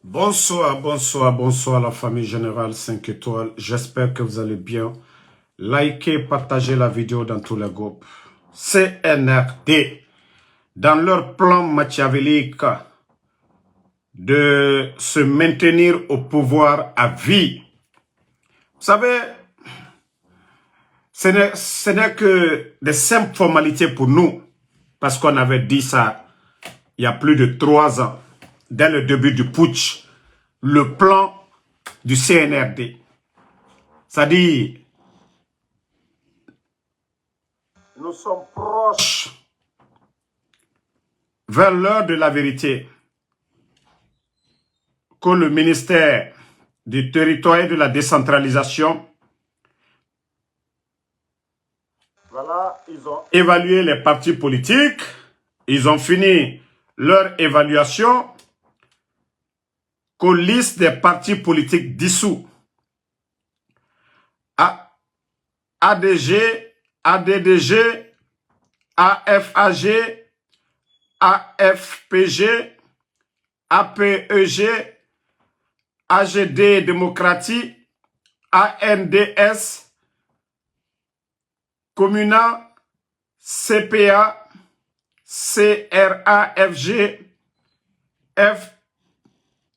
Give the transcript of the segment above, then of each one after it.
Bonsoir, bonsoir, bonsoir la famille générale 5 étoiles. J'espère que vous allez bien. Likez, partagez la vidéo dans tous les groupes. CNRD, dans leur plan machiavélique de se maintenir au pouvoir à vie. Vous savez, ce n'est que des simples formalités pour nous, parce qu'on avait dit ça il y a plus de 3 ans, dès le début du putsch, le plan du CNRD. C'est-à-dire, nous sommes proches vers l'heure de la vérité que le ministère du territoire et de la décentralisation, voilà, ils ont évalué les partis politiques, ils ont fini leur évaluation, qu'aux listes des partis politiques dissous, ADG, ADDG, AFAG, AFPG, APEG, AGD démocratie, ANDS, Comuna, CPA, CRAFG,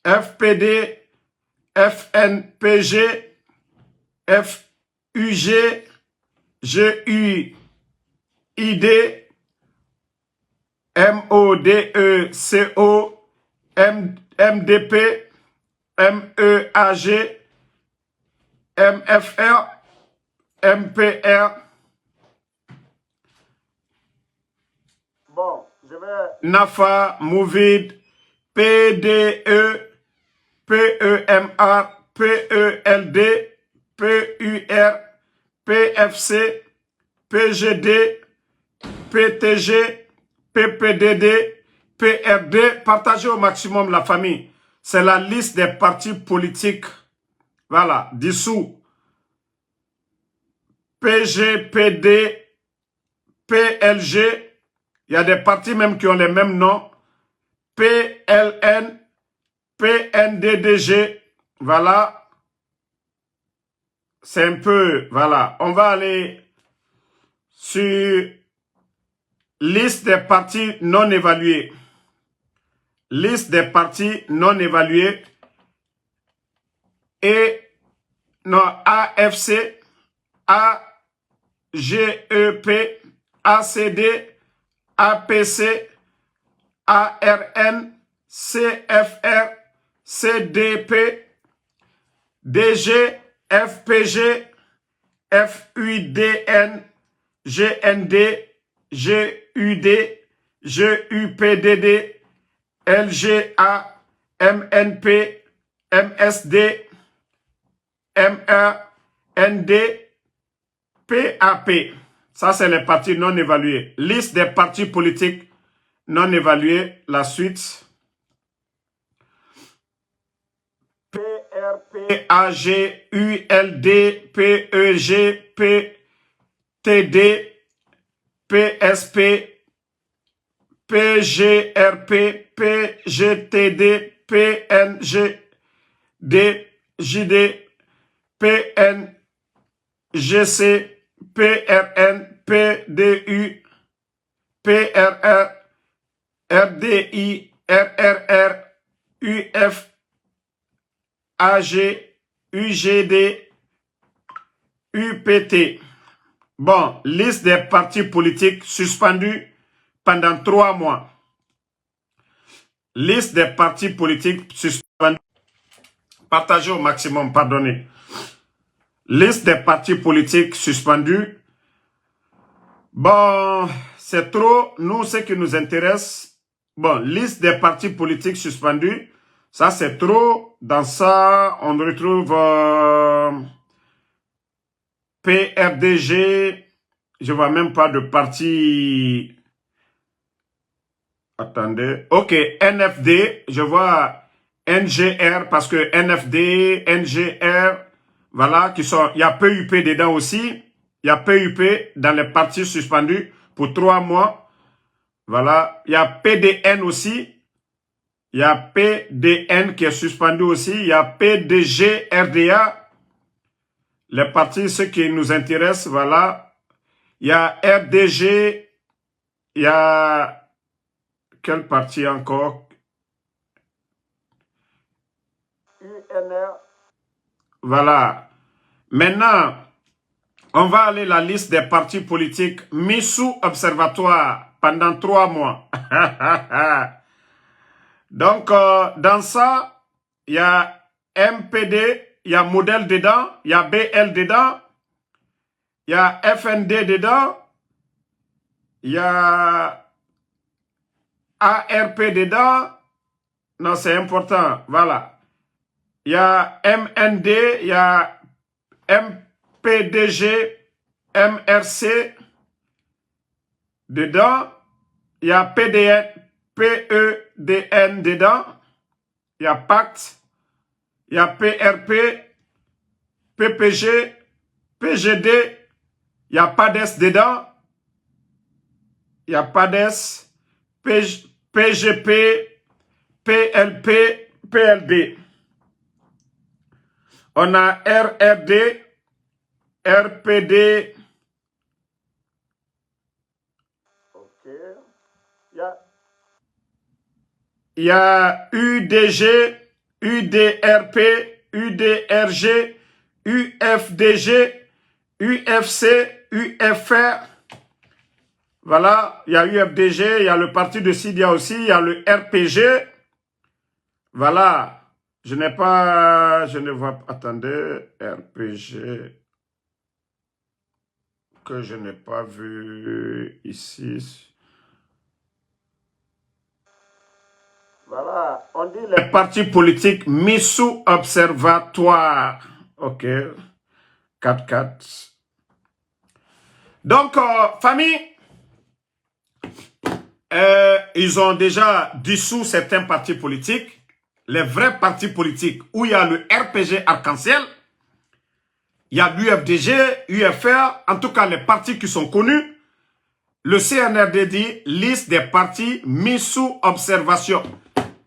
FPD, FNPG, FUG, GUID, MODECO, MDP, MEAG, MFR, MPR. Bon, je vais... NAFA, MOVID, PDE, PEMR, PELD, PUR, PFC, PGD, PTG, PPDD, PRD. Partagez au maximum la famille. C'est la liste des partis politiques. Voilà, dissous. PG, PD, PLG. Il y a des partis même qui ont les mêmes noms. PLN, PNDDG. Voilà. C'est un peu, voilà. On va aller sur liste des partis non évalués. Liste des partis non évalués. Et non, AFC, AGEP, ACD, APC, ARN, CFR, CDP, DG, FPG, FUDN, GND, GUD, GUPDD, LGA, MNP, MSD, MEND, PAP. Ça, c'est les partis non évalués. Liste des partis politiques non évalués. La suite. PRP, AG, ULD, PEG, PTD, PSP, PGRP, PGTD, PNG, DJD, PNGC, PRN, PDU, PRR, RDI, RRR, UF, AG, UGD, UPT. Bon, liste des partis politiques suspendus pendant 3 mois. Liste des partis politiques suspendus. Partagez au maximum, pardonnez. Liste des partis politiques suspendus. Bon, c'est trop. Nous, ce qui nous intéresse. Bon, liste des partis politiques suspendus. Ça, c'est trop. Dans ça, on retrouve PRDG. Je vois même pas de parti. Attendez. Ok, NFD. Je vois NGR parce que NFD, NGR, voilà, qui sont. Il y a PUP dedans aussi. Il y a PUP dans les partis suspendus pour 3 mois. Voilà. Il y a PDN aussi. Il y a PDN qui est suspendu aussi. Il y a PDG, RDA. Les partis, ceux qui nous intéressent, voilà. Il y a RDG. Il y a... Quel parti encore? UNR. Voilà. Maintenant, on va aller la liste des partis politiques mis sous observatoire pendant 3 mois. Donc, dans ça, il y a MPD, il y a Modèle dedans, il y a BL dedans, il y a FND dedans, il y a ARP dedans. Non, c'est important, voilà. Il y a MND, il y a MPDG, MRC dedans, il y a PDN, PEDN dedans, il y a Pacte, il y a PRP, PPG, PGD, il y a PADES dedans, il y a PADES, PGP, PLP, PLD. On a RRD, RPD. Ok. Il y a UDG, UDRP, UDRG, UFDG, UFC, UFR. Voilà, il y a UFDG, il y a le parti de Sidia aussi, il y a le RPG. Voilà. Je ne vois pas, attendez, RPG, que je n'ai pas vu ici. Voilà, on dit les partis politiques mis sous observatoire. Ok, 4-4. Donc, famille, ils ont déjà dissous certains partis politiques. Les vrais partis politiques où il y a le RPG Arc-en-Ciel, il y a l'UFDG, UFR, en tout cas les partis qui sont connus. Le CNRD dit liste des partis mis sous observation.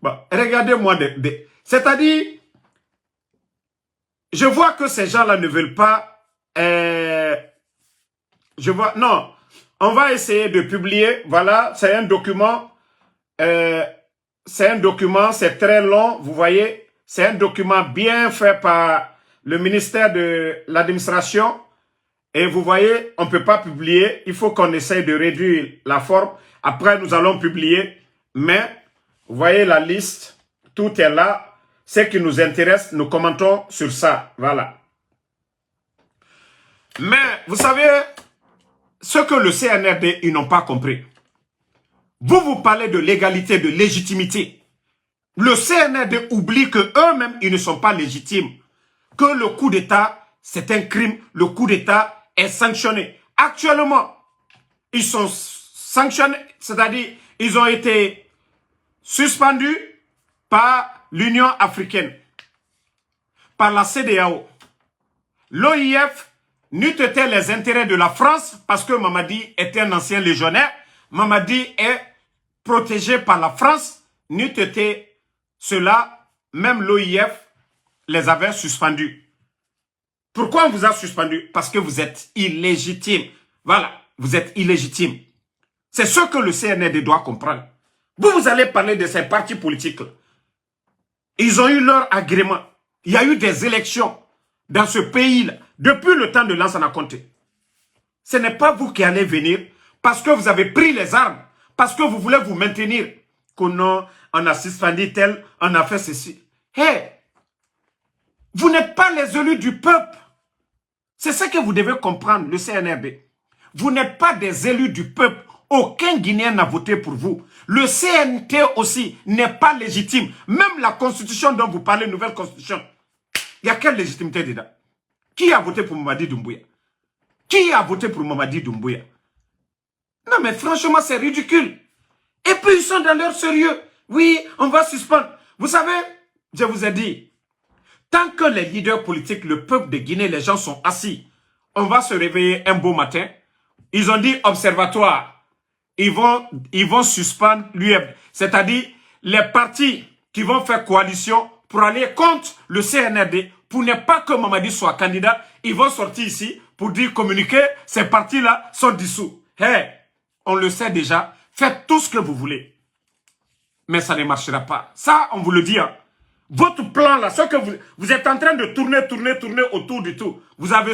Bon, regardez-moi, c'est-à-dire, je vois que ces gens-là ne veulent pas, non, on va essayer de publier, voilà, c'est un document, c'est très long, vous voyez, c'est un document bien fait par le ministère de l'administration. Et vous voyez, on ne peut pas publier, il faut qu'on essaye de réduire la forme. Après, nous allons publier, mais vous voyez la liste, tout est là. Ce qui nous intéresse, nous commentons sur ça, voilà. Mais, vous savez, ce que le CNRD, ils n'ont pas compris. Vous parlez de légalité, de légitimité. Le CNRD oublie qu'eux-mêmes, ils ne sont pas légitimes. Que le coup d'État, c'est un crime. Le coup d'État est sanctionné. Actuellement, ils sont sanctionnés, c'est-à-dire, ils ont été suspendus par l'Union africaine, par la CEDEAO. L'OIF n'eût été les intérêts de la France parce que Mamadi était un ancien légionnaire. Mamadi est protégé par la France. N'eût été cela, même l'OIF les avait suspendus. Pourquoi on vous a suspendu? Parce que vous êtes illégitime. Voilà, vous êtes illégitime. C'est ce que le CNRD doit comprendre. Vous allez parler de ces partis politiques. Ils ont eu leur agrément. Il y a eu des élections dans ce pays-là depuis le temps de Lansana Conté. Ce n'est pas vous qui allez venir parce que vous avez pris les armes, parce que vous voulez vous maintenir. On a suspendu tel, on a fait ceci. Hé, vous n'êtes pas les élus du peuple. C'est ce que vous devez comprendre, le CNRD. Vous n'êtes pas des élus du peuple. Aucun Guinéen n'a voté pour vous. Le CNT aussi n'est pas légitime. Même la constitution dont vous parlez, nouvelle constitution, il y a quelle légitimité dedans? Qui a voté pour Mamadi Doumbouya? Qui a voté pour Mamadi Doumbouya? Non mais franchement c'est ridicule. Et puis ils sont dans leur sérieux. Oui, on va suspendre. Vous savez, je vous ai dit, tant que les leaders politiques, le peuple de Guinée, les gens sont assis, on va se réveiller un beau matin. Ils ont dit observatoire. Ils vont suspendre l'UF. C'est-à-dire les partis qui vont faire coalition pour aller contre le CNRD, pour ne pas que Mamadi soit candidat. Ils vont sortir ici pour dire communiquer, ces partis-là sont dissous. Hey, on le sait déjà, faites tout ce que vous voulez. Mais ça ne marchera pas. Ça, on vous le dit. Hein. Votre plan là, ce que vous êtes en train de tourner autour du tout. Vous avez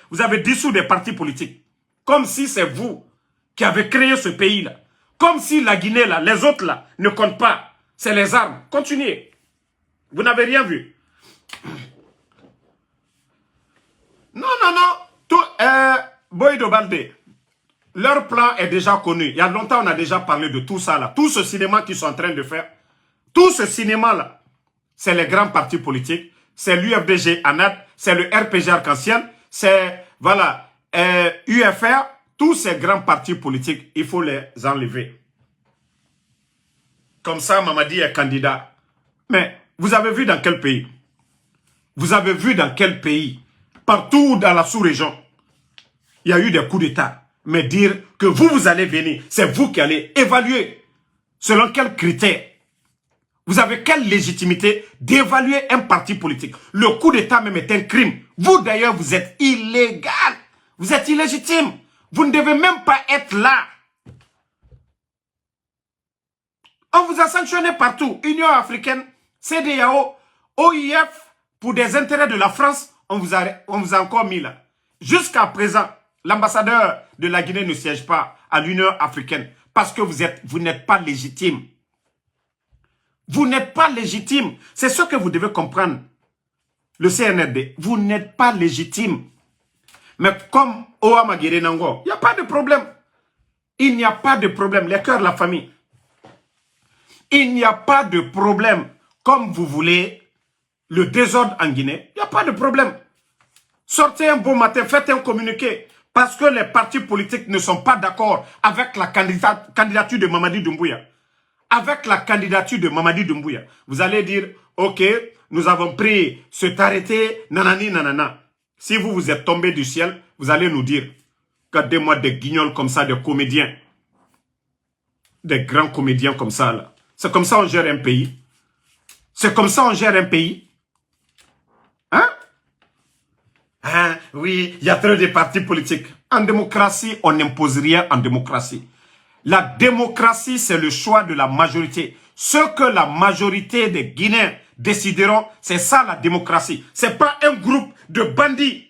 vous avez dissous des partis politiques. Comme si c'est vous qui avez créé ce pays là. Comme si la Guinée là, les autres là, ne comptent pas. C'est les armes. Continuez. Vous n'avez rien vu. Non. Boy Balde, leur plan est déjà connu. Il y a longtemps, on a déjà parlé de tout ça là. Tout ce cinéma qu'ils sont en train de faire. Tout ce cinéma là. C'est les grands partis politiques, c'est l'UFDG ANAD, c'est le RPG Arc-en-Ciel, c'est, voilà, UFR, tous ces grands partis politiques, il faut les enlever. Comme ça, Mamadi est candidat. Mais, vous avez vu dans quel pays? Vous avez vu dans quel pays? Partout dans la sous-région, il y a eu des coups d'État. Mais dire que vous allez venir, c'est vous qui allez évaluer. Selon quels critères? Vous avez quelle légitimité d'évaluer un parti politique? Le coup d'État même est un crime. Vous d'ailleurs, vous êtes illégal. Vous êtes illégitime. Vous ne devez même pas être là. On vous a sanctionné partout. Union africaine, CEDEAO, OIF, pour des intérêts de la France, on vous a encore mis là. Jusqu'à présent, l'ambassadeur de la Guinée ne siège pas à l'Union africaine parce que vous n'êtes pas légitime. Vous n'êtes pas légitime. C'est ce que vous devez comprendre. Le CNRD, vous n'êtes pas légitime. Mais comme Oama Nango, il n'y a pas de problème. Il n'y a pas de problème. Les cœurs, la famille. Il n'y a pas de problème. Comme vous voulez, le désordre en Guinée, il n'y a pas de problème. Sortez un beau matin, faites un communiqué. Parce que les partis politiques ne sont pas d'accord avec la candidature de Mamadi Doumbouya. Avec la candidature de Mamadi Doumbouya, vous allez dire, ok, nous avons pris cet arrêté, nanani, nanana. Si vous êtes tombé du ciel, vous allez nous dire, regardez-moi des guignols comme ça, des comédiens. Des grands comédiens comme ça, là. C'est comme ça on gère un pays. C'est comme ça on gère un pays. Hein? Hein? Oui, il y a trop de partis politiques. En démocratie, on n'impose rien en démocratie. La démocratie, c'est le choix de la majorité. Ce que la majorité des Guinéens décideront, c'est ça la démocratie. Ce n'est pas un groupe de bandits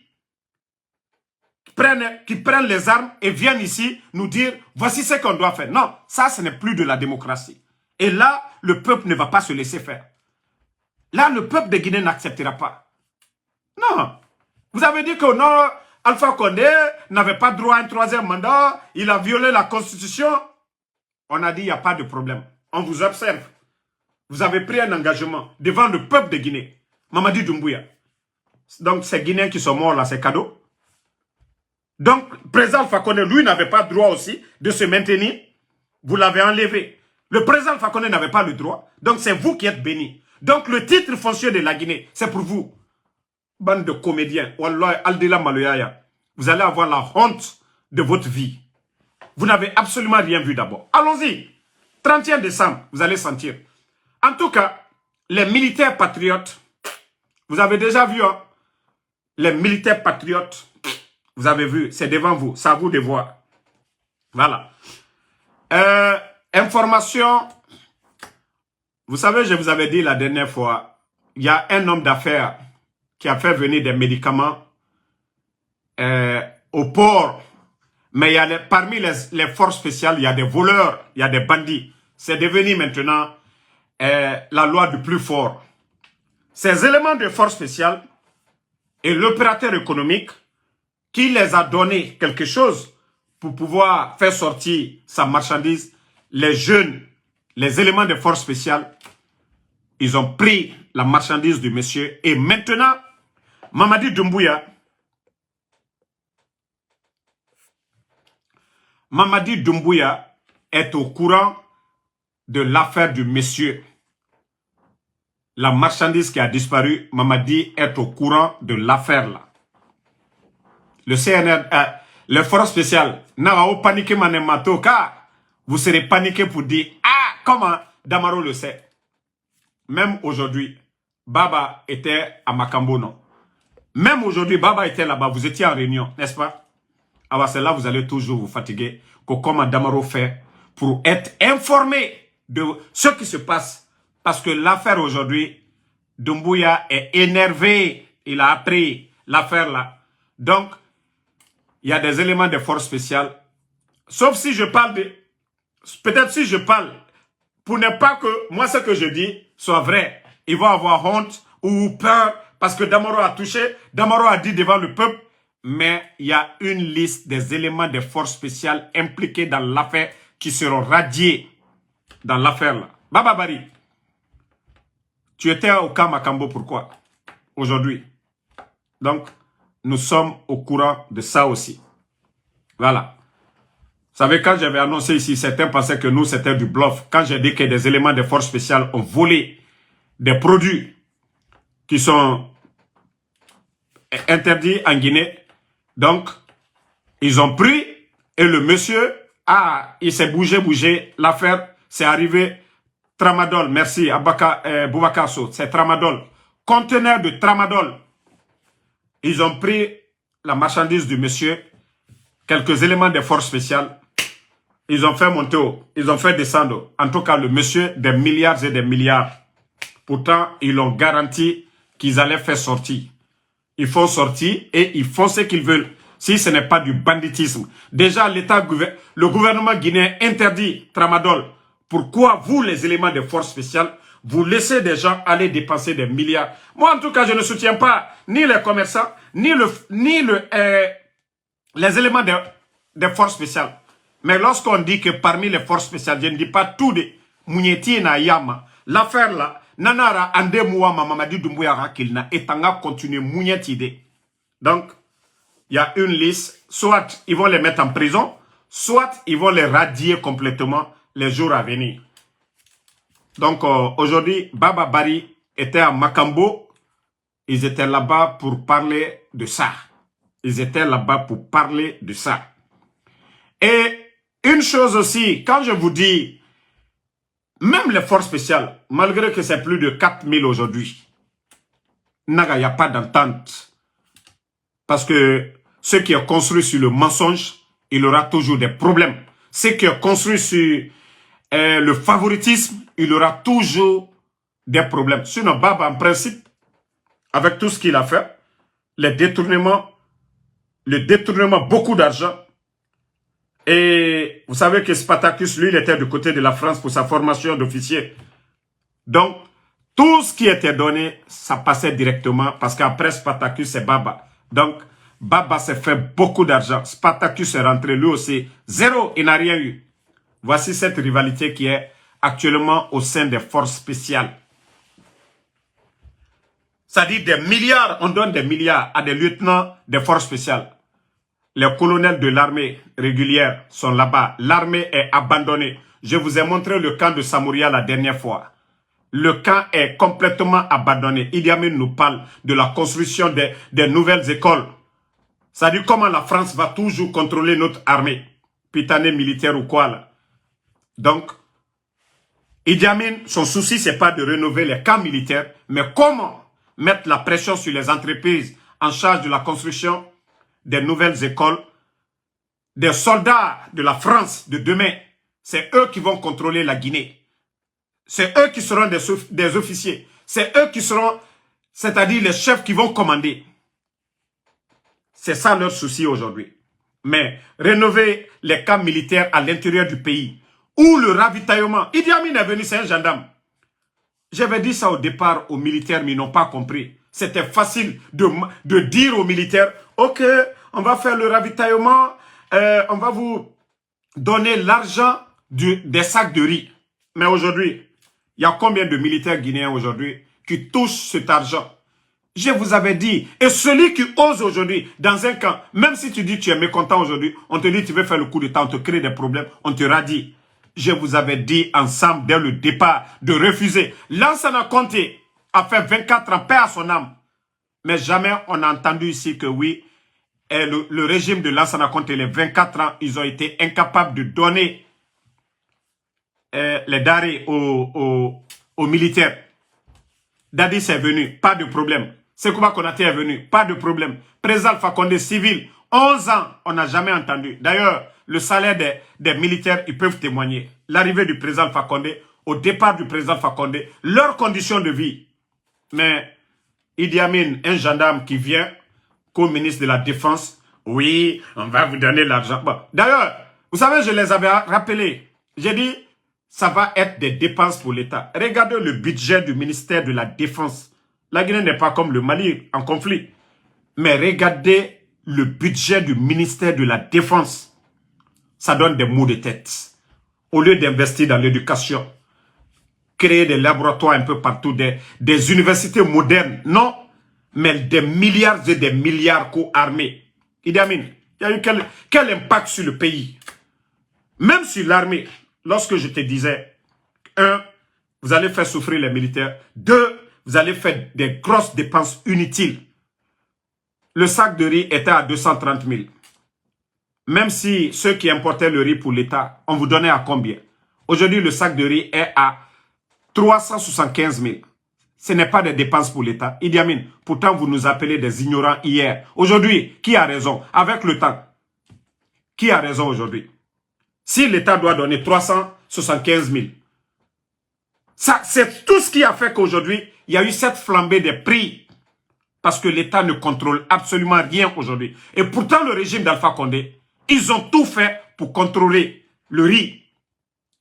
qui prennent les armes et viennent ici nous dire « voici ce qu'on doit faire ». Non, ça, ce n'est plus de la démocratie. Et là, le peuple ne va pas se laisser faire. Là, le peuple de Guinée n'acceptera pas. Non. Vous avez dit que non, Alpha Condé n'avait pas droit à un troisième mandat, il a violé la constitution. On a dit il n'y a pas de problème. On vous observe. Vous avez pris un engagement devant le peuple de Guinée. Mamadi Doumbouya. Donc, ces Guinéens qui sont morts là, c'est cadeau. Donc, le président Alpha Condé, lui, n'avait pas le droit aussi de se maintenir. Vous l'avez enlevé. Le président Alpha Condé n'avait pas le droit. Donc, c'est vous qui êtes bénis. Donc, le titre foncier de la Guinée, c'est pour vous. Bande de comédiens, Wallah, Aldila Maloyaya, vous allez avoir la honte de votre vie. Vous n'avez absolument rien vu d'abord. Allons-y. 31 décembre, vous allez sentir. En tout cas, les militaires patriotes, vous avez déjà vu, hein? Les militaires patriotes, vous avez vu, c'est devant vous, c'est à vous de voir. Voilà. Information, vous savez, je vous avais dit la dernière fois, il y a un homme d'affaires qui a fait venir des médicaments au port. Mais il y a parmi les forces spéciales, il y a des voleurs, il y a des bandits. C'est devenu maintenant la loi du plus fort. Ces éléments de force spéciale et l'opérateur économique qui les a donné quelque chose pour pouvoir faire sortir sa marchandise, les jeunes, les éléments de force spéciale, ils ont pris la marchandise du monsieur et maintenant, Mamadi Doumbouya est au courant de l'affaire du monsieur. La marchandise qui a disparu, Mamadi est au courant de l'affaire là. Le CNR, les forces spéciales, n'a paniqué manemato car vous serez paniqué pour dire ah comment Damaro le sait. même aujourd'hui, Baba était à Makambo, non? Même aujourd'hui, Baba était là-bas, vous étiez en réunion, n'est-ce pas? Alors c'est là vous allez toujours vous fatiguer, que comment Damaro fait pour être informé de ce qui se passe. Parce que l'affaire aujourd'hui, Doumbouya est énervé, il a appris l'affaire là. Donc, il y a des éléments de force spéciale. Sauf si je parle de... Peut-être si je parle pour ne pas que moi ce que je dis soit vrai. Ils vont avoir honte ou peur parce que Damaro a touché, Damaro a dit devant le peuple. Mais il y a une liste des éléments de force spéciales impliqués dans l'affaire qui seront radiés dans l'affaire là. Baba Bari, tu étais au camp Makambo, pourquoi? Aujourd'hui. Donc, nous sommes au courant de ça aussi. Voilà. Vous savez, quand j'avais annoncé ici, certains pensaient que nous, c'était du bluff. Quand j'ai dit que des éléments de force spéciales ont volé des produits qui sont interdits en Guinée, donc, ils ont pris et le monsieur, il s'est bougé. L'affaire, c'est arrivé. Tramadol, merci, Boubacar Sow, c'est Tramadol. Conteneur de Tramadol. Ils ont pris la marchandise du monsieur, quelques éléments de force spéciale. Ils ont fait monter haut, ils ont fait descendre. En tout cas, le monsieur, des milliards et des milliards. Pourtant, ils ont garanti qu'ils allaient faire sortir. Ils font sortir et ils font ce qu'ils veulent. Si ce n'est pas du banditisme. Déjà, le gouvernement guinéen interdit Tramadol. Pourquoi vous, les éléments de force spéciale, vous laissez des gens aller dépenser des milliards? Moi, en tout cas, je ne soutiens pas ni les commerçants, ni les éléments de force spéciale. Mais lorsqu'on dit que parmi les forces spéciales, je ne dis pas tout de Mounieti na Yama, l'affaire là, Nanara Ande Mouama Mamadi Doumbouya Rakilna et Tanga continue Mounieti. Donc, il y a une liste, soit ils vont les mettre en prison, soit ils vont les radier complètement les jours à venir. Donc, aujourd'hui, Baba Bari était à Makambo. Ils étaient là-bas pour parler de ça. Ils étaient là-bas pour parler de ça. Et une chose aussi, quand je vous dis, même les forces spéciales, malgré que c'est plus de 4000 aujourd'hui, il n'y a pas d'entente. Parce que ce qui est construit sur le mensonge, il aura toujours des problèmes. Ce qui est construit sur le favoritisme, il aura toujours des problèmes. Sinon, Baba, en principe, avec tout ce qu'il a fait, le détournement, beaucoup d'argent. Et vous savez que Spartacus, lui, il était du côté de la France pour sa formation d'officier. Donc, tout ce qui était donné, ça passait directement parce qu'après Spartacus, c'est Baba. Donc, Baba s'est fait beaucoup d'argent. Spartacus est rentré lui aussi. Zéro, il n'a rien eu. Voici cette rivalité qui est actuellement au sein des forces spéciales. Ça dit des milliards, on donne des milliards à des lieutenants des forces spéciales. Les colonels de l'armée régulière sont là-bas. L'armée est abandonnée. Je vous ai montré le camp de Samouria la dernière fois. Le camp est complètement abandonné. Idi Amin nous parle de la construction des nouvelles écoles. Ça dit comment la France va toujours contrôler notre armée. Pitané militaire ou quoi là. Donc, Idi Amin, son souci, c'est pas de rénover les camps militaires, mais comment mettre la pression sur les entreprises en charge de la construction des nouvelles écoles, des soldats de la France de demain. C'est eux qui vont contrôler la Guinée. C'est eux qui seront des officiers. C'est eux qui seront, c'est-à-dire les chefs qui vont commander. C'est ça leur souci aujourd'hui. Mais rénover les camps militaires à l'intérieur du pays, ou le ravitaillement. Idi Amin est venu, c'est un gendarme. J'avais dit ça au départ aux militaires, mais ils n'ont pas compris. C'était facile de dire aux militaires, ok, on va faire le ravitaillement, on va vous donner l'argent des sacs de riz. Mais aujourd'hui, il y a combien de militaires guinéens aujourd'hui qui touchent cet argent? Je vous avais dit, et celui qui ose aujourd'hui, dans un camp, même si tu dis que tu es mécontent aujourd'hui, on te dit que tu veux faire le coup d'état, on te crée des problèmes, on te radie. Je vous avais dit ensemble dès le départ de refuser. Lansana Conté a fait 24 ans, paix à son âme. Mais jamais on a entendu ici que oui, le régime de Lansana Conté, les 24 ans, ils ont été incapables de donner les darés aux militaires. Dadis est venu, pas de problème. Sekouba Konaté est venu, pas de problème. Président Alpha Condé civil, 11 ans, on n'a jamais entendu. D'ailleurs, le salaire des militaires, ils peuvent témoigner. L'arrivée du président Alpha Condé, au départ du président Alpha Condé, leurs conditions de vie. Mais Idi Amin, un gendarme qui vient, comme ministre de la Défense, oui, on va vous donner l'argent. Bon. D'ailleurs, vous savez, je les avais rappelés. J'ai dit, ça va être des dépenses pour l'État. Regardez le budget du ministère de la Défense. La Guinée n'est pas comme le Mali en conflit. Mais regardez le budget du ministère de la Défense. Ça donne des maux de tête. Au lieu d'investir dans l'éducation, créer des laboratoires un peu partout, des universités modernes, non, mais des milliards et des milliards co-armés. Idi Amin, il y a eu quel impact sur le pays? Même sur l'armée, lorsque je te disais, 1, vous allez faire souffrir les militaires. 2, vous allez faire des grosses dépenses inutiles. Le sac de riz était à 230 000. Même si ceux qui importaient le riz pour l'État, on vous donnait à combien? Aujourd'hui, le sac de riz est à 375 000. Ce n'est pas des dépenses pour l'État. Idi Amin, pourtant vous nous appelez des ignorants hier. Aujourd'hui, qui a raison? Avec le temps, qui a raison aujourd'hui? Si l'État doit donner 375 000, ça, c'est tout ce qui a fait qu'aujourd'hui, il y a eu cette flambée des prix. Parce que l'État ne contrôle absolument rien aujourd'hui. Et pourtant, le régime d'Alpha Condé, ils ont tout fait pour contrôler le riz.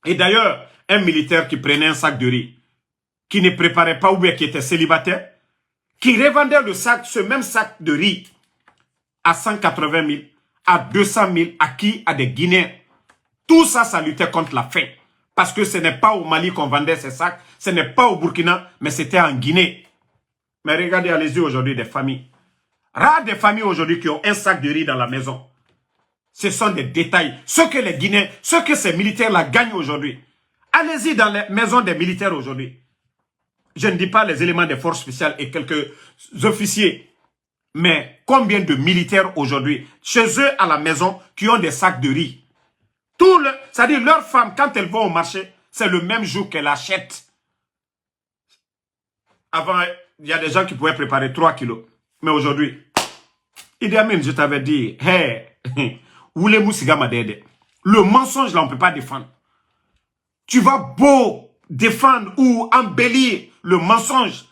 Et d'ailleurs, un militaire qui prenait un sac de riz, qui ne préparait pas ou bien qui était célibataire, qui revendait le sac, ce même sac de riz à 180 000, à 200 000, à qui? À des Guinéens. Tout ça, ça luttait contre la faim. Parce que ce n'est pas au Mali qu'on vendait ces sacs, ce n'est pas au Burkina, mais c'était en Guinée. Mais regardez, allez-y aujourd'hui des familles. Rares des familles aujourd'hui qui ont un sac de riz dans la maison. Ce sont des détails. Ce que les Guinéens, ce que ces militaires-là gagnent aujourd'hui. Allez-y dans les maisons des militaires aujourd'hui. Je ne dis pas les éléments des forces spéciales et quelques officiers. Mais combien de militaires aujourd'hui, chez eux à la maison, qui ont des sacs de riz? C'est-à-dire leurs femmes, quand elles vont au marché, c'est le même jour qu'elles achètent. Avant, il y a des gens qui pouvaient préparer 3 kilos. Mais aujourd'hui, Idi Amin, je t'avais dit, hey, le mensonge là, on ne peut pas défendre. Tu vas beau défendre ou embellir le mensonge.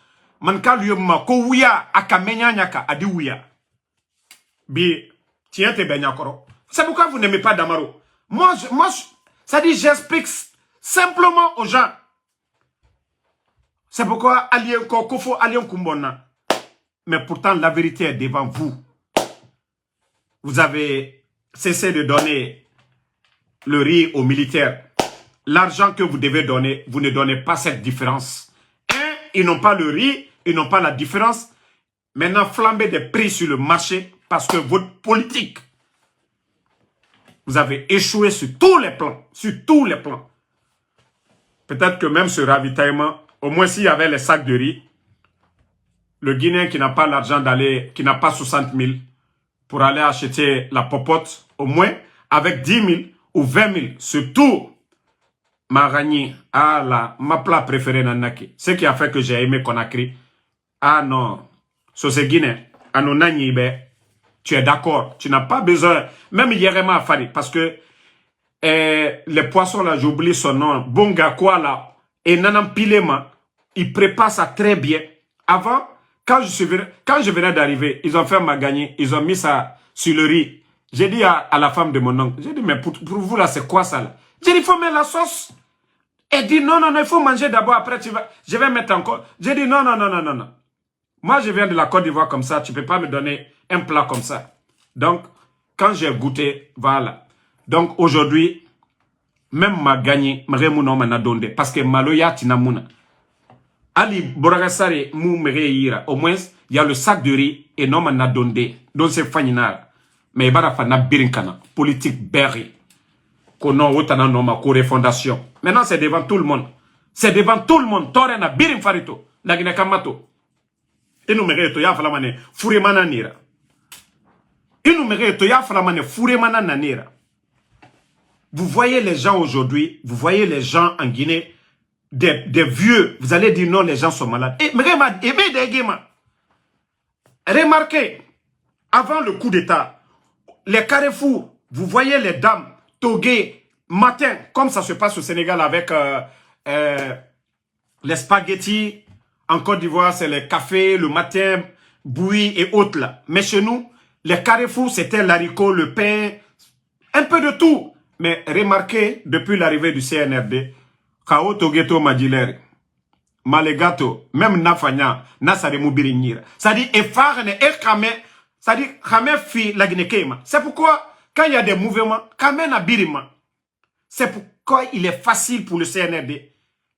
C'est pourquoi vous n'aimez pas Damaro. Ça dit, j'explique simplement aux gens. C'est pourquoi Kofo Alien Kumbona. Mais pourtant, la vérité est devant vous. Vous avez cessé de donner le riz aux militaires. L'argent que vous devez donner, vous ne donnez pas cette différence. Ils n'ont pas le riz, ils n'ont pas la différence. Maintenant, flambez des prix sur le marché parce que votre politique, vous avez échoué sur tous les plans. Sur tous les plans. Peut-être que même ce ravitaillement, au moins s'il y avait les sacs de riz, le Guinéen qui n'a pas l'argent d'aller, qui n'a pas 60 000 pour aller acheter la popote, au moins avec 10 000 ou 20 000, surtout Maragni, ma plat préféré Nanaki. Ce qui a fait que j'ai aimé Conakry. Ah non, c'est Guinéen, tu es d'accord, tu n'as pas besoin, même Yerema Afari, parce que les poissons là, j'oublie son nom, Bonga quoi là, et Nanam Pilema, ils préparent ça très bien. Avant, quand je venais d'arriver, ils ont fait ma gagner, ils ont mis ça sur le riz. J'ai dit à la femme de mon oncle, j'ai dit, mais pour vous là, c'est quoi ça là? J'ai dit, il faut mettre la sauce. Elle dit, non, il faut manger d'abord, après je vais mettre encore. J'ai dit, non. Moi, je viens de la Côte d'Ivoire comme ça, tu ne peux pas me donner un plat comme ça. Donc, quand j'ai goûté, voilà. Donc, aujourd'hui, même ma gagné, parce que Maloya Tinamuna. Ali Boragasare mou mereira. Au moins, il y a le sac de riz et non m'a donné. Donc c'est faninara. Mais il va faire birinkana. Politique berry. Kono otana no ma fondation. Maintenant c'est devant tout le monde. C'est devant tout le monde. Torena birin farito. Nagina kamato. Et nous mereto ya falamane furemana nira. Et nous mereto ya falamane furemana nanira. Vous voyez les gens aujourd'hui, vous voyez les gens en Guinée. des vieux, vous allez dire non, les gens sont malades. Et remarquez, avant le coup d'État, les carrefours, vous voyez les dames toguées matin, comme ça se passe au Sénégal avec les spaghettis. En Côte d'Ivoire, c'est les cafés, le matin, bouillie et autres là. Mais chez nous, les carrefours, c'était l'haricot, le pain, un peu de tout. Mais remarquez, depuis l'arrivée du CNRD, Kao Togeto Madjiler, Malegato, même Nafanya, Nasare Moubirignir. C'est-à-dire, Effarne, Ekame, c'est-à-dire, Kame fi la Guinée-Kéma. C'est pourquoi, quand il y a des mouvements, Kame na Birima. C'est pourquoi il est facile pour le CNRD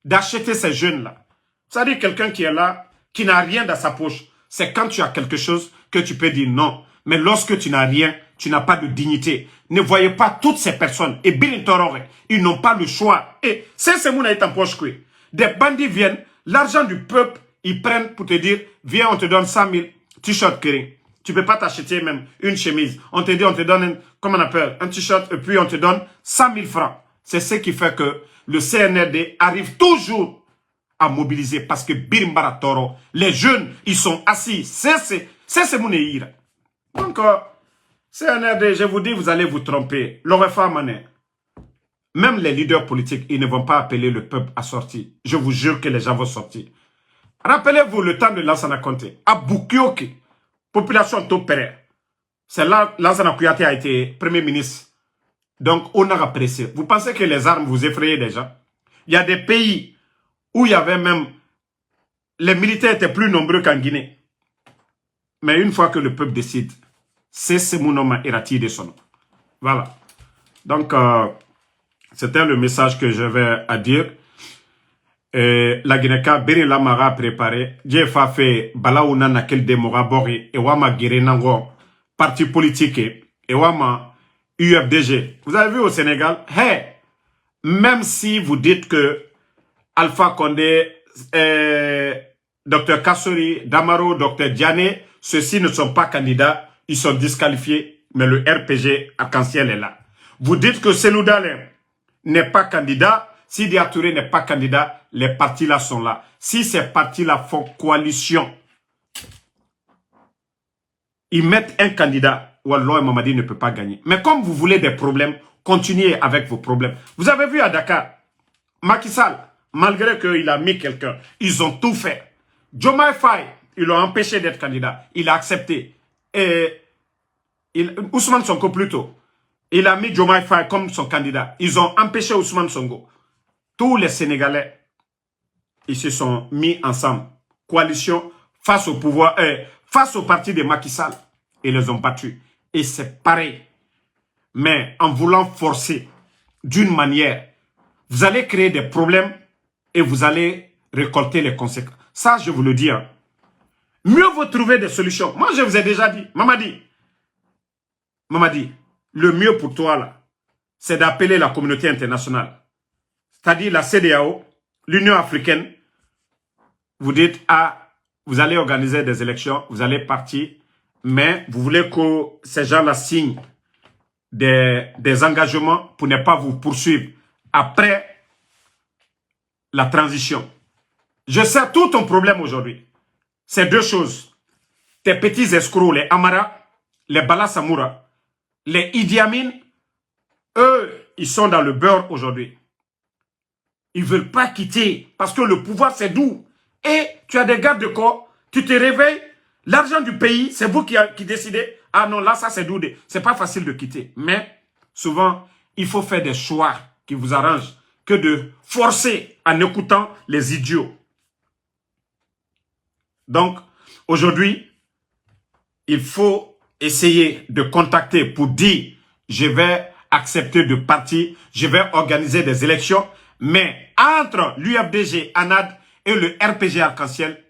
d'acheter ces jeunes-là. C'est-à-dire, quelqu'un qui est là, qui n'a rien dans sa poche. C'est quand tu as quelque chose que tu peux dire non. Mais lorsque tu n'as rien, tu n'as pas de dignité. Ne voyez pas toutes ces personnes. Et Birintorore, ils n'ont pas le choix. Et c'est mon est en poche. Des bandits viennent, l'argent du peuple, ils prennent pour te dire, viens, on te donne 100 000 t-shirts Kering. Tu ne peux pas t'acheter même une chemise. On te dit, on te donne, comment on appelle, un t-shirt, et puis on te donne 100 000 francs. C'est ce qui fait que le CNRD arrive toujours à mobiliser parce que Birimbara Toro, les jeunes, ils sont assis. C'est mon ira. Donc, CNRD, je vous dis, vous allez vous tromper. L'Orefa Mané. Même les leaders politiques, ils ne vont pas appeler le peuple à sortir. Je vous jure que les gens vont sortir. Rappelez-vous le temps de Lansana Conté. À Boukioki, population Topere. C'est là Lansana Kouyaté a été premier ministre. Donc, on a apprécié. Vous pensez que les armes vous effrayent déjà? Il y a des pays où il y avait même... Les militaires étaient plus nombreux qu'en Guinée. Mais une fois que le peuple décide, c'est mon nom Irati de son nom. Voilà. Donc, c'était le message que j'avais à dire. La Guinée-Ka, Beri Lamara préparé. Jefa fait Balaouna Nakel Demora Bori, et Wama Girenango, parti politique, et Wama UFDG. Vous avez vu au Sénégal, hey, même si vous dites que Alpha Condé, Dr Kassori, Damaro, Dr Diané, ceux-ci ne sont pas candidats, ils sont disqualifiés, mais le RPG arc-en-ciel est là. Vous dites que Seloudalem n'est pas candidat, Sidi Touré n'est pas candidat, les partis là sont là. Si ces partis-là font coalition, ils mettent un candidat, Wallah Mamadi ne peut pas gagner. Mais comme vous voulez des problèmes, continuez avec vos problèmes. Vous avez vu à Dakar, Macky Sall, malgré qu'il a mis quelqu'un, ils ont tout fait. Diomaye Faye, ils l'ont empêché d'être candidat. Il a accepté. Et Ousmane Sonko plutôt. Il a mis Diomaye Faye comme son candidat. Ils ont empêché Ousmane Sonko. Tous les Sénégalais, ils se sont mis ensemble. Coalition face au pouvoir, face au parti de Macky Sall. Et les ont battus. Et c'est pareil. Mais en voulant forcer d'une manière, vous allez créer des problèmes et vous allez récolter les conséquences. Ça, je vous le dis. Hein. Mieux vaut trouver des solutions. Moi, je vous ai déjà dit. Mamadi, le mieux pour toi, là, c'est d'appeler la communauté internationale. C'est-à-dire la CEDEAO, l'Union africaine. Vous dites, ah, vous allez organiser des élections, vous allez partir, mais vous voulez que ces gens-là signent des engagements pour ne pas vous poursuivre après la transition. Je sais tout ton problème aujourd'hui. C'est deux choses. Tes petits escrocs, les Amara, les Bala Samoura, les Idi Amin, eux, ils sont dans le beurre aujourd'hui. Ils ne veulent pas quitter parce que le pouvoir, c'est doux. Et tu as des gardes de corps, tu te réveilles, l'argent du pays, c'est vous qui décidez. Ah non, là, ça, c'est doux. C'est pas facile de quitter. Mais souvent, il faut faire des choix qui vous arrangent que de forcer en écoutant les idiots. Donc, aujourd'hui, il faut essayer de contacter pour dire je vais accepter de partir, je vais organiser des élections, mais entre l'UFDG, ANAD et le RPG Arc-en-Ciel,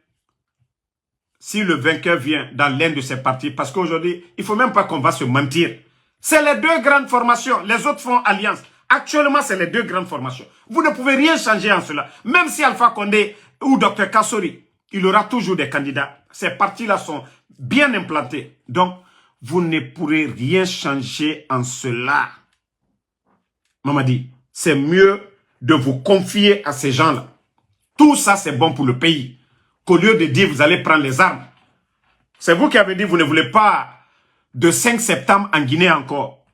si le vainqueur vient dans l'un de ces partis, parce qu'aujourd'hui, il ne faut même pas qu'on va se mentir. C'est les deux grandes formations, les autres font alliance. Actuellement, c'est les deux grandes formations. Vous ne pouvez rien changer en cela. Même si Alpha Condé ou Dr Kassori, il aura toujours des candidats. Ces partis-là sont bien implantés. Donc, vous ne pourrez rien changer en cela. Mamadi, c'est mieux de vous confier à ces gens-là. Tout ça, c'est bon pour le pays. Qu'au lieu de dire, vous allez prendre les armes. C'est vous qui avez dit, vous ne voulez pas de 5 septembre en Guinée encore.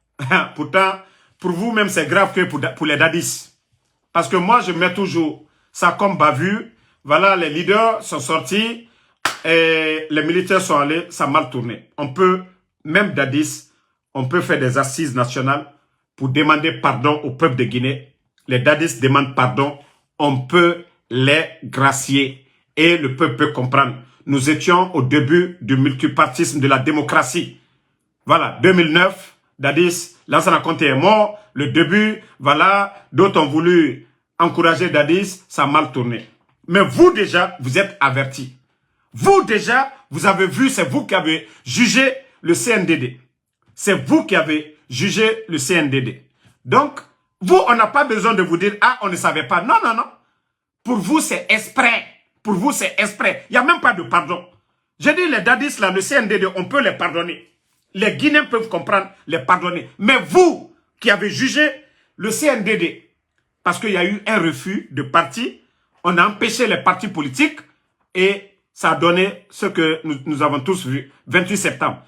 Pourtant, pour vous même, c'est grave que pour les dadis. Parce que moi, je mets toujours ça comme bavure. Voilà, les leaders sont sortis et les militaires sont allés, ça a mal tourné. On peut, même dadis, on peut faire des assises nationales pour demander pardon au peuple de Guinée. Les dadis demandent pardon, on peut les gracier et le peuple peut comprendre. Nous étions au début du multipartisme de la démocratie. Voilà, 2009, Dadis, Lansana Conté est mort. Le début, voilà, d'autres ont voulu encourager Dadis, ça a mal tourné. Mais vous déjà, vous êtes avertis. Vous déjà, vous avez vu, c'est vous qui avez jugé le CNDD. C'est vous qui avez jugé le CNDD. Donc, vous, on n'a pas besoin de vous dire, ah, on ne savait pas. Non, non, non. Pour vous, c'est exprès. Pour vous, c'est exprès. Il n'y a même pas de pardon. J'ai dit, les dadis, là, le CNDD, on peut les pardonner. Les Guinéens peuvent comprendre, les pardonner. Mais vous, qui avez jugé le CNDD, parce qu'il y a eu un refus de parti, on a empêché les partis politiques et ça a donné ce que nous avons tous vu, 28 septembre.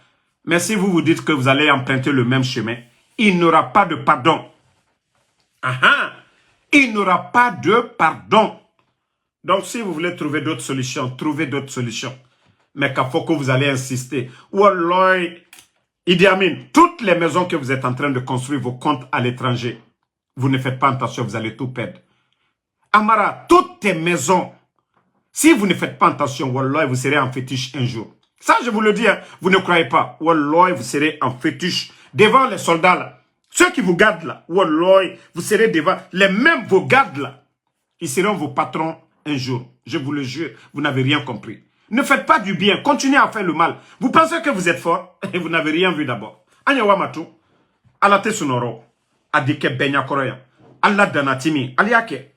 Mais si vous vous dites que vous allez emprunter le même chemin, il n'y aura pas de pardon. Il n'y aura pas de pardon. Donc, si vous voulez trouver d'autres solutions, trouvez d'autres solutions. Mais qu'il faut que vous allez insister. Wallah, Idi Amin, toutes les maisons que vous êtes en train de construire, vos comptes à l'étranger, vous ne faites pas attention, vous allez tout perdre. Amara, toutes tes maisons, si vous ne faites pas attention, Wallah, vous serez en fétiche un jour. Ça, je vous le dis, hein, vous ne croyez pas. Wallah, vous serez en fétiche devant les soldats là. Ceux qui vous gardent là, Wallah, vous serez devant les mêmes vos gardes là. Ils seront vos patrons un jour. Je vous le jure, vous n'avez rien compris. Ne faites pas du bien, continuez à faire le mal. Vous pensez que vous êtes fort et vous n'avez rien vu d'abord. Anyawa matu, alate sunoro, adike benya koroya, Allah danatimi, aliake.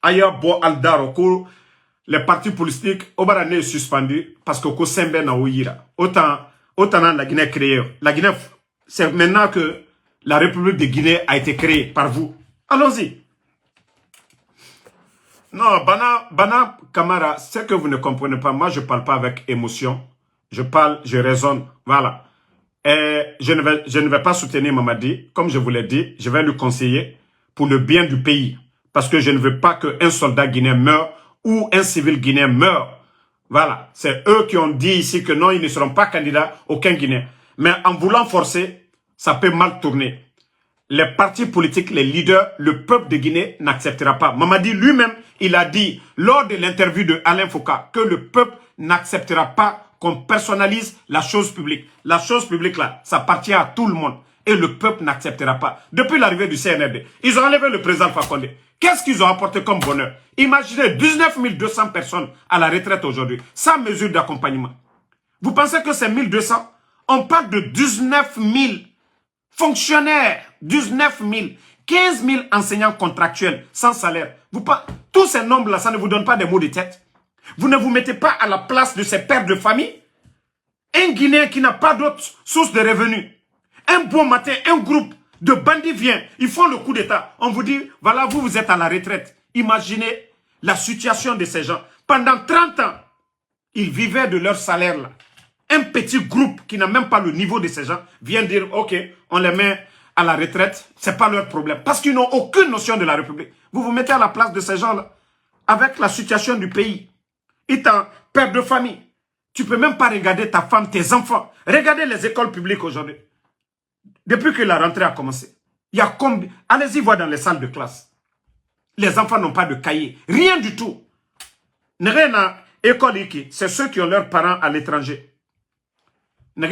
Aya bo aldaro ko les partis politiques obarane est suspendu parce que ko sembe na oyira. Autant la Guinée créée. La Guinée, c'est maintenant que la République de Guinée a été créée par vous. Allons-y. Non, Bana Kamara, c'est que vous ne comprenez pas. Moi, je ne parle pas avec émotion. Je parle, je raisonne. Voilà. Et je ne vais pas soutenir Mamadi. Comme je vous l'ai dit, je vais lui conseiller pour le bien du pays. Parce que je ne veux pas qu'un soldat guinéen meure ou un civil guinéen meure. Voilà. C'est eux qui ont dit ici que non, ils ne seront pas candidats, aucun Guinéen. Mais en voulant forcer, ça peut mal tourner. Les partis politiques, les leaders, le peuple de Guinée n'acceptera pas. Mamadi lui-même, il a dit lors de l'interview de Alain Foucault que le peuple n'acceptera pas qu'on personnalise la chose publique. La chose publique là, ça appartient à tout le monde. Et le peuple n'acceptera pas. Depuis l'arrivée du CNRD, ils ont enlevé le président Fakonde. Qu'est-ce qu'ils ont apporté comme bonheur? Imaginez 19 200 personnes à la retraite aujourd'hui, sans mesure d'accompagnement. Vous pensez que c'est 1200? On parle de 19 000 fonctionnaires, 19 000, 15 000 enseignants contractuels sans salaire. Tous ces nombres-là, ça ne vous donne pas des mots de tête. Vous ne vous mettez pas à la place de ces pères de famille. Un Guinéen qui n'a pas d'autre source de revenus. Un bon matin, un groupe de bandits vient, ils font le coup d'État. On vous dit, voilà, vous êtes à la retraite. Imaginez la situation de ces gens. Pendant 30 ans, ils vivaient de leur salaire là. Un petit groupe qui n'a même pas le niveau de ces gens vient dire, ok, on les met à la retraite, c'est pas leur problème. Parce qu'ils n'ont aucune notion de la République. Vous vous mettez à la place de ces gens-là, avec la situation du pays. Étant père de famille, tu peux même pas regarder ta femme, tes enfants. Regardez les écoles publiques aujourd'hui. Depuis que la rentrée a commencé, il y a combien? Allez-y voir dans les salles de classe. Les enfants n'ont pas de cahier, rien du tout. C'est ceux qui ont leurs parents à l'étranger. La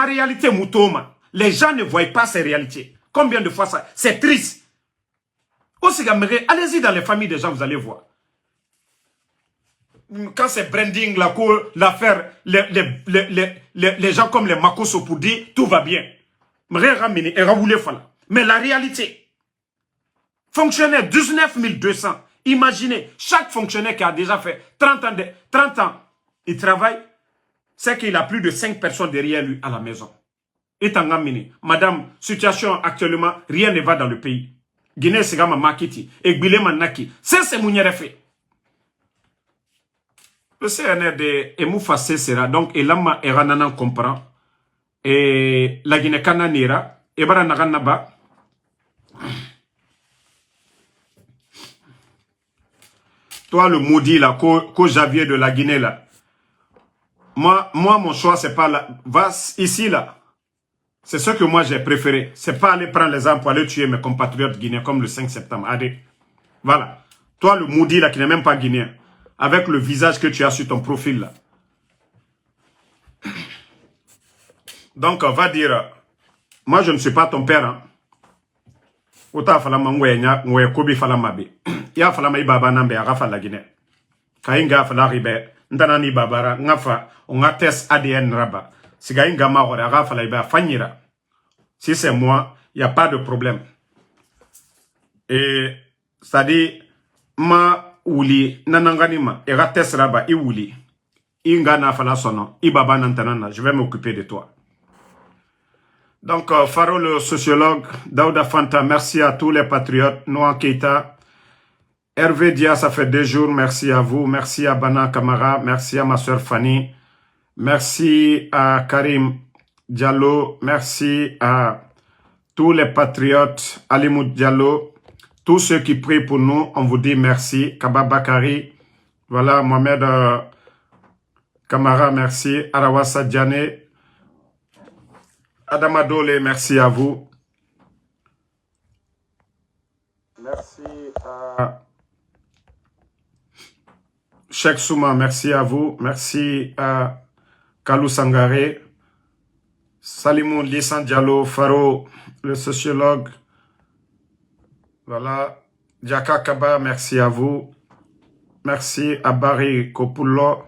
réalité, Moutoma, les gens ne voient pas ces réalités. Combien de fois ça? C'est triste. Allez-y dans les familles des gens, vous allez voir. Quand c'est branding, l'affaire, les gens comme les Makoso pour dire tout va bien. Mais la réalité, fonctionnaire 19 200, imaginez, chaque fonctionnaire qui a déjà fait 30 ans, il travaille, c'est qu'il a plus de 5 personnes derrière lui à la maison. Et Tangamini, madame, situation actuellement, rien ne va dans le pays. Guinée Sigama Makiti, et Bilema Naki. C'est mon fait. Le CNRD est Moufassé sera donc et lama et Rananan comprend et la Guinée Cananira et Baranaganaba. Toi le maudit là, qu'au Javier de la Guinée là. Moi mon choix c'est pas là. Va ici là. C'est ce que moi j'ai préféré. C'est pas aller prendre les armes pour aller tuer mes compatriotes guinéens comme le 5 septembre. Allez. Voilà. Toi le maudit là qui n'est même pas guinéen. Avec le visage que tu as sur ton profil là. Donc, on va dire, moi je ne suis pas ton père. Hein. Ota falama ngwe kobi falama be. Ya falama ibaba nambe agafa la Guinée. Kainga fala ribe. Ndana ni babara ngafa onga test ADN raba. Siga inga ma ore agafa la iba fanyira. Si c'est moi, il n'y a pas de problème. Et ça dit ma wuli nananganima era test raba i wuli. Inga na fala sono ibaba nantanana, je vais m'occuper de toi. Donc, Faro, le sociologue, Daouda Fanta, merci à tous les patriotes, Noah Keita, Hervé Dia, ça fait 2 jours, merci à vous, merci à Bana Kamara, merci à ma soeur Fanny, merci à Karim Diallo, merci à tous les patriotes, Alimou Diallo, tous ceux qui prient pour nous, on vous dit merci, Kaba Bakari, voilà, Mohamed Kamara, merci, Arawasa Diane, Adama Dole, merci à vous. Merci à Cheikh Souma, merci à vous. Merci à Kalou Sangare, Salimou Lissan Diallo, Faro, le sociologue. Voilà. Djaka Kaba, merci à vous. Merci à Barry Kopulo.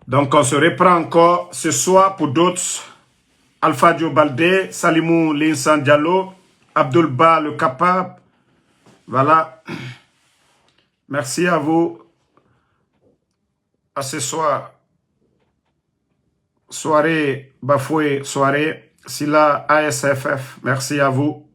Donc, on se reprend encore ce soir pour d'autres. Alpha Dio Baldé, Salimou Linsan Diallo, Abdul Ba le Capable. Voilà. Merci à vous. À ce soir. Soirée bafouée, soirée. Sila ASFF. Merci à vous.